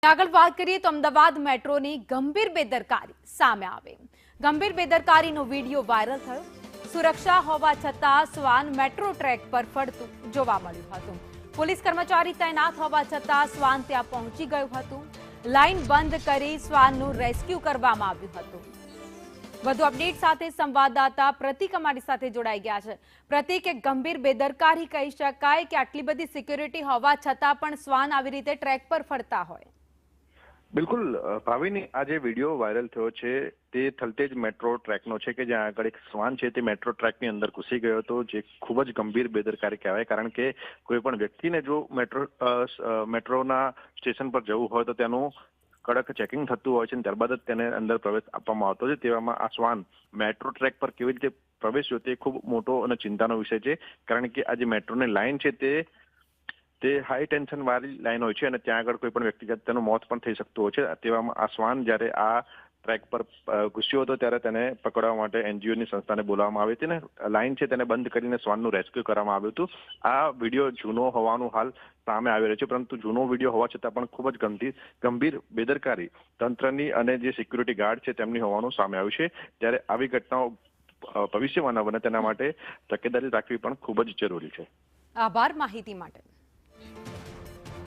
આગળ વાત કરીએ તો અમદાવાદ મેટ્રોની ગંભીર બેદરકારી સામે આવી। ગંભીર બેદરકારીનો વિડીયો વાયરલ થયો। સુરક્ષા હોવા છતાં શ્વાન મેટ્રો ટ્રેક પર ફરતું જોવા મળ્યું હતું। પોલીસ કર્મચારી તૈનાત હોવા છતાં શ્વાન ત્યાં પહોંચી ગયું હતું। લાઇન બંધ કરી શ્વાનનું રેસ્ક્યુ કરવામાં આવ્યું હતું। વધુ અપડેટ સાથે સંવાદદાતા પ્રતિક અમારી સાથે જોડાઈ ગયા છે। પ્રતિક, એક ગંભીર બેદરકારી કહી શકાય કે આટલી બધી સિક્યુરિટી હોવા છતાં પણ શ્વાન આવી રીતે ટ્રેક પર ફરતા હોય? બિલકુલ ભાવિની, આ જે વિડીયો વાયરલ થયો છે તે થલતેજ મેટ્રો ટ્રેકનો છે કે જ્યાં આગળ એક શ્વાન છે તે મેટ્રો ટ્રેકની અંદર ઘૂસી ગયો હતો, જે ખૂબ જ ગંભીર બેદરકારી કહેવાય। કારણ કે કોઈ પણ વ્યક્તિને જો મેટ્રોના સ્ટેશન પર જવું હોય તો તેનું કડક ચેકિંગ થતું હોય છે અને ત્યારબાદ જ તેને અંદર પ્રવેશ આપવામાં આવતો છે। તેવામાં આ શ્વાન મેટ્રો ટ્રેક પર કેવી રીતે પ્રવેશ્યો તે ખૂબ મોટો અને ચિંતાનો વિષય છે। કારણ કે આ જે મેટ્રોની લાઇન છે તે હાઈ ટેન્શન વાળી લાઈન હોય છે અને ત્યાં આગળ કોઈ પણ વ્યક્તિ તેનું મોત પણ થઈ શકતું હોય છે। તેવામાં આ શ્વાન જ્યારે આ ટ્રેક પર ઘૂસ્યો હતો ત્યારે તેને પકડવા માટે એનજીઓની સંસ્થાને બોલાવવામાં આવી હતી ને લાઈન છે તેને બંધ કરીને શ્વાનનું રેસ્ક્યુ કરવામાં આવ્યું હતું। આ વિડીયો જૂનો હોવાનું હાલ સામે આવી રહ્યો છે, પરંતુ જૂનો વિડીયો હોવા છતાં પણ ખૂબ જ ગંભીર બેદરકારી તંત્રની અને જે સિક્યુરિટી ગાર્ડ છે તેમની હોવાનું સામે આવ્યું છે। ત્યારે આવી ઘટનાઓ ભવિષ્યમાં ન બને તેના માટે તકેદારી રાખવી પણ ખૂબ જ જરૂરી છે। આભાર માહિતી માટે।